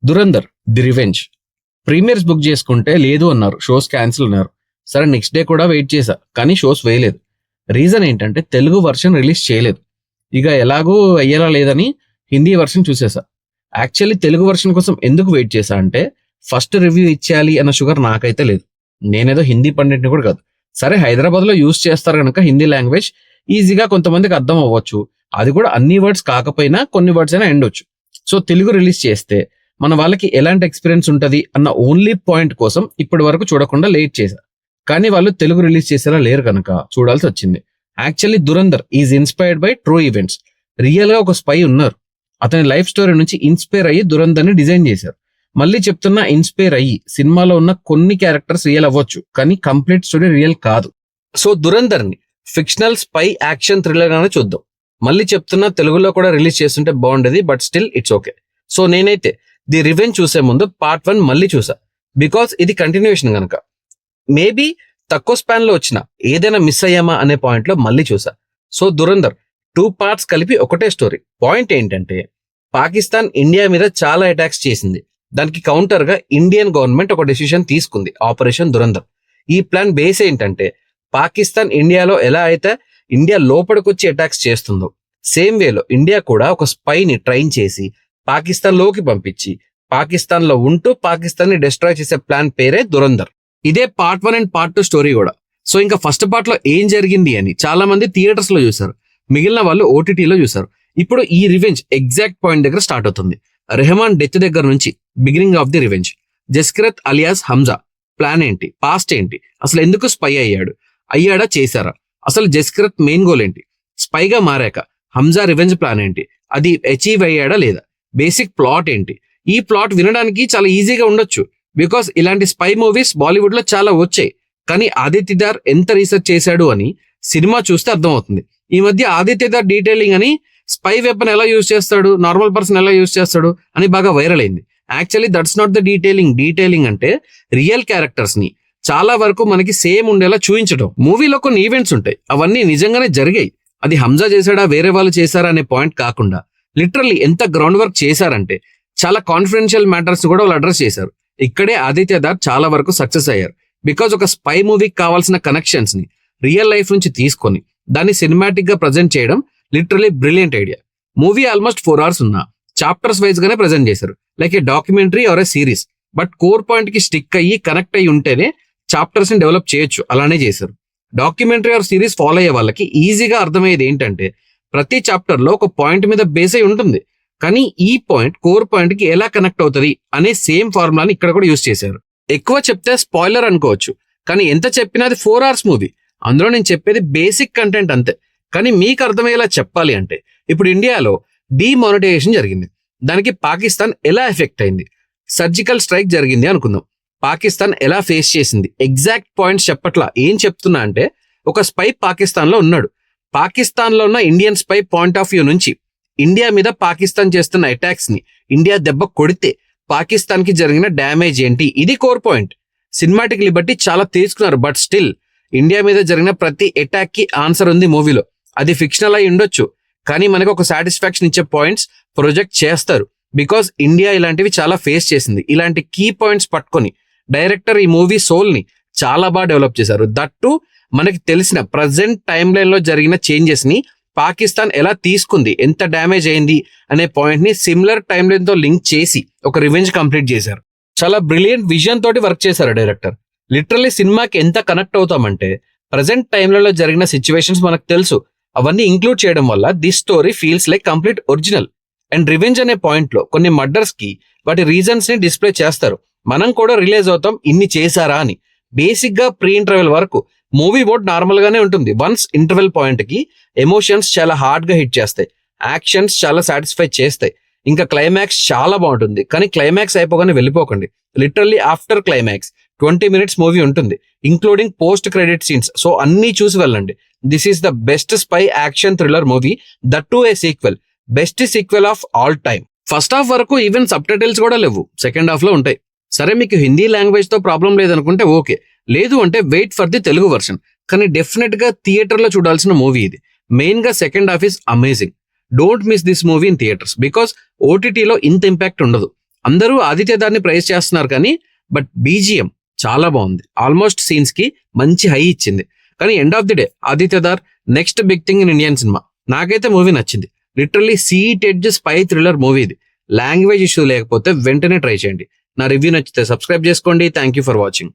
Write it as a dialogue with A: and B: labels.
A: Dhurandhar the revenge premieres book చేసుకుంటే లేదు అన్నారు, షోస్ క్యాన్సిల్ అన్నారు. సరే నెక్స్ట్ డే కూడా వెయిట్ చేశా, కానీ షోస్ వేయలేదు. రీజన్ ఏంటంటే తెలుగు వర్షన్ రిలీజ్ చేయలేదు. ఇక ఎలాగూ అయ్యేలా లేదని హిందీ వర్షన్ చూసేసా. యాక్చువల్లీ తెలుగు వర్షన్ కోసం ఎందుకు వెయిట్ చేశా అంటే ఫస్ట్ రివ్యూ ఇచ్చేయాలి అన్న షుగర్ నాకైతే లేదు. నేనేదో హిందీ పండిట్ని కూడా కాదు. సరే హైదరాబాద్లో యూస్ చేస్తారు కనుక హిందీ లాంగ్వేజ్ ఈజీగా కొంతమందికి అర్థం అవ్వచ్చు. అది కూడా అన్ని వర్డ్స్ కాకపోయినా కొన్ని వర్డ్స్ అయినా ఎండొచ్చు. సో తెలుగు రిలీజ్ చేస్తే మన వాళ్ళకి ఎలాంటి ఎక్స్పీరియన్స్ ఉంటుంది అన్న ఓన్లీ పాయింట్ కోసం ఇప్పటి వరకు చూడకుండా లేట్ చేశా. కానీ వాళ్ళు తెలుగు రిలీజ్ చేసేలా లేరు కనుక చూడాల్సి వచ్చింది. Actually Dhurandhar is inspired by true events. Real గా ఒక స్పై ఉన్నారు. అతని లైఫ్ స్టోరీ నుంచి ఇన్స్పైర్ అయ్యి దురంధర్ని డిజైన్ చేశారు. మళ్ళీ చెప్తున్నా, ఇన్స్పైర్ అయ్యి. సినిమాలో ఉన్న కొన్ని క్యారెక్టర్స్ రియల్ అవ్వచ్చు, కానీ కంప్లీట్ స్టోరీ రియల్ కాదు. సో దురంధర్ని ఫిక్షనల్ స్పై యాక్షన్ థ్రిల్లర్ అని చూద్దాం. మళ్ళీ చెప్తున్నా, తెలుగులో కూడా రిలీజ్ చేస్తుంటే బాగుండేది, but still it's okay. So నేనైతే ది రివెంజ్ చూసే ముందు పార్ట్ 1 మళ్ళీ చూసా, బికాస్ ఇది కంటిన్యూషన్ కనుక. మేబీ తక్కువ స్పాన్ లో వచ్చిన ఏదైనా మిస్ అయ్యామా అనే పాయింట్ లో మళ్ళీ చూసా. సో దురంధర్ 2 పార్ట్స్ కలిపి ఒకటే స్టోరీ. పాయింట్ ఏంటంటే పాకిస్తాన్ ఇండియా మీద చాలా అటాక్స్ చేసింది. దానికి కౌంటర్ గా ఇండియన్ గవర్నమెంట్ ఒక డెసిషన్ తీసుకుంది, ఆపరేషన్ దురంధర్. ఈ ప్లాన్ బేస్ ఏంటంటే పాకిస్తాన్ ఇండియాలో ఎలా అయితే ఇండియా లోపలికొచ్చి అటాక్స్ చేస్తుందో సేమ్ వేలో ఇండియా కూడా ఒక స్పైని ట్రైన్ చేసి పాకిస్తాన్ లోకి పంపించి పాకిస్తాన్ లో ఉంటూ పాకిస్తాన్ ని డిస్ట్రాయ్ చేసే ప్లాన్ పేరే దురంధర్. ఇదే పార్ట్ 1 అండ్ పార్ట్ 2 స్టోరీ కూడా. సో ఇంకా ఫస్ట్ పార్ట్ లో ఏం జరిగింది అని చాలా మంది థియేటర్స్ లో చూసారు, మిగిలిన వాళ్ళు ఓటీటీలో చూసారు. ఇప్పుడు ఈ రివెంజ్ ఎగ్జాక్ట్ పాయింట్ దగ్గర స్టార్ట్ అవుతుంది. రెహమాన్ డెత్ దగ్గర నుంచి beginning of the revenge. Jaskirat alias Hamza plan ఏంటి, పాస్ట్ ఏంటి, అసలు ఎందుకు స్పై అయ్యాడా చేశారా, అసలు జస్కిరత్ మెయిన్ గోల్ ఏంటి, స్పైగా మారాక హంజా రివెంజ్ ప్లాన్ ఏంటి, అది అచీవ్ అయ్యాడా లేదా, బేసిక్ ప్లాట్ ఏంటి. ఈ ప్లాట్ వినడానికి చాలా ఈజీగా ఉండొచ్చు, బికాస్ ఇలాంటి స్పై మూవీస్ బాలీవుడ్ లో చాలా వచ్చాయి. కానీ ఆదిత్యదార్ ఎంత రీసెర్చ్ చేశాడు అని సినిమా చూస్తే అర్థమవుతుంది. ఈ మధ్య ఆదిత్యదార్ డీటెయిలింగ్ అని స్పై వెపన్ ఎలా యూజ్ చేస్తాడు, నార్మల్ పర్సన్ ఎలా యూజ్ చేస్తాడు అని బాగా వైరల్ అయింది. Actually that's not the detailing. Detailing అంటే రియల్ క్యారెక్టర్స్ ని చాలా వరకు మనకి సేమ్ ఉండేలా చూపించడం. మూవీలో కొన్ని ఈవెంట్స్ ఉంటాయి, అవన్నీ నిజంగానే జరిగాయి. అది హంజా చేశాడా వేరే వాళ్ళు చేశారా అనే పాయింట్ కాకుండా లిటరల్లీ ఎంత గ్రౌండ్ వర్క్ చేశారంటే చాలా కాన్ఫిడెన్షియల్ మ్యాటర్స్ కూడా వాళ్ళు అడ్రస్ చేశారు. ఇక్కడే ఆదిత్యదార్ చాలా వరకు సక్సెస్ అయ్యారు. బికాజ్ ఒక స్పై మూవీకి కావాల్సిన కనెక్షన్స్ ని రియల్ లైఫ్ నుంచి తీసుకొని దాన్ని సినిమాటిక్ గా ప్రజెంట్ చేయడం literally brilliant idea. Movie almost 4 hours ఉన్నా చాప్టర్స్ వైజ్ గానే ప్రజెంట్ చేశారు, like a documentary or a series. But core point కి స్టిక్ అయ్యి కనెక్ట్ అయ్యి ఉంటేనే చాప్టర్స్ ని డెవలప్ చేయొచ్చు, అలానే చేశారు. డాక్యుమెంటరీ ఆర్ సిరీస్ ఫాలో అయ్యే వాళ్ళకి ఈజీగా అర్థమయ్యేది ఏంటంటే ప్రతి చాప్టర్ లో ఒక పాయింట్ మీద బేస్ అయి ఉంటుంది, కానీ ఈ పాయింట్ కోర్ పాయింట్ కి ఎలా కనెక్ట్ అవుతుంది అనే సేమ్ ఫార్ములాని ఇక్కడ కూడా యూజ్ చేశారు. ఎక్కువ చెప్తే స్పాయిలర్ అనుకోవచ్చు, కానీ ఎంత చెప్పినా అది 4 hours మూవీ. అందులో నేను చెప్పేది బేసిక్ కంటెంట్ అంతే. కానీ మీకు అర్థమయ్యేలా చెప్పాలి అంటే ఇప్పుడు ఇండియాలో డిమానిటైజేషన్ జరిగింది, దానికి పాకిస్తాన్ ఎలా ఎఫెక్ట్ అయింది. సర్జికల్ స్ట్రైక్ జరిగింది అనుకుందాం, పాకిస్తాన్ ఎలా ఫేస్ చేసింది. ఎగ్జాక్ట్ పాయింట్స్ చెప్పట్లా. ఏం చెప్తున్నా అంటే ఒక స్పై పాకిస్తాన్ లో ఉన్నాడు, పాకిస్తాన్ లో ఉన్న Indian spy point of view నుంచి ఇండియా మీద పాకిస్తాన్ చేస్తున్న అటాక్స్ ని ఇండియా దెబ్బ కొడితే పాకిస్తాన్ కి జరిగిన డ్యామేజ్ ఏంటి, ఇది కోర్ పాయింట్. సినిమాటిక్ లిబర్టీ చాలా తీసుకున్నారు, బట్ స్టిల్ ఇండియా మీద జరిగిన ప్రతి అటాక్ కి ఆన్సర్ ఉంది మూవీలో. అది ఫిక్షనల్ అయి ఉండొచ్చు, కానీ మనకు ఒక సాటిస్ఫాక్షన్ ఇచ్చే పాయింట్స్ ప్రొజెక్ట్ చేస్తారు, బికాస్ ఇండియా ఇలాంటివి చాలా ఫేస్ చేసింది. ఇలాంటి కీ పాయింట్స్ పట్టుకొని డైరెక్టర్ ఈ మూవీ సోల్ ని చాలా బాగా డెవలప్ చేశారు. దట్టు మనకి తెలిసిన ప్రజెంట్ టైం లైన్ లో జరిగిన చేంజెస్ ని పాకిస్తాన్ ఎలా తీసుకుంది, ఎంత డ్యామేజ్ అయింది అనే పాయింట్ ని సిమిలర్ టైం లైన్ తో లింక్ చేసి ఒక రివెంజ్ కంప్లీట్ చేశారు. చాలా బ్రిలియంట్ విజన్ తోటి వర్క్ చేశారు డైరెక్టర్. లిటరల్లీ సినిమాకి ఎంత కనెక్ట్ అవుతామంటే ప్రజెంట్ టైంలలో జరిగిన సిచ్యువేషన్స్ మనకు తెలుసు, అవన్నీ ఇంక్లూడ్ చేయడం వల్ల this story feels like complete original. And revenge అనే పాయింట్ లో కొన్ని మర్డర్స్ కి వాటి రీజన్స్ ని డిస్ప్లే చేస్తారు. మనం కూడా రిలీజ్ అవుతాం ఇన్ని చేశారా అని. బేసిక్ గా ప్రీ ఇంటర్వెల్ వరకు మూవీ మోడ్ నార్మల్ గానే ఉంటుంది. వన్స్ ఇంటర్వెల్ పాయింట్ కి ఎమోషన్స్ చాలా హార్డ్ గా హిట్ చేస్తాయి, యాక్షన్స్ చాలా సాటిస్ఫై చేస్తాయి, ఇంకా క్లైమాక్స్ చాలా బాగుంటుంది. కానీ క్లైమాక్స్ అయిపోగానే వెళ్ళిపోకండి. Literally after climax 20 minutes movie ఉంటుంది, including post credit scenes. So అన్ని చూసి వెళ్ళండి. This is the best spy action thriller movie, that too a sequel, best sequel of all time. First half వరకు ఈవెన్ సబ్ టైటిల్స్ కూడా లేవు, second half లో ఉంటాయి. సరే మీకు హిందీ లాంగ్వేజ్ తో ప్రాబ్లం లేదనుకుంటే ఓకే, లేదు అంటే wait for the Telugu version. కానీ డెఫినెట్ గా థియేటర్ లో చూడాల్సిన మూవీ ఇది. మెయిన్ గా second half is amazing. Don't miss this movie in theatres, because ఓటీటీలో ఇంత ఇంపాక్ట్ ఉండదు. అందరూ ఆదిత్యదార్ని ప్రైజ్ చేస్తున్నారు కానీ బట్ బీజిఎం చాలా బాగుంది. ఆల్మోస్ట్ సీన్స్ కి మంచి హై ఇచ్చింది. కానీ end of the day Aditya Dhar next big thing in Indian cinema. నాకైతే మూవీ నచ్చింది. Literally seat edge spy thriller movie ఇది. లాంగ్వేజ్ ఇష్యూ లేకపోతే వెంటనే ట్రై చేయండి. నా రివ్యూ నచ్చితే సబ్స్క్రైబ్ చేసుకోండి. Thank you for watching.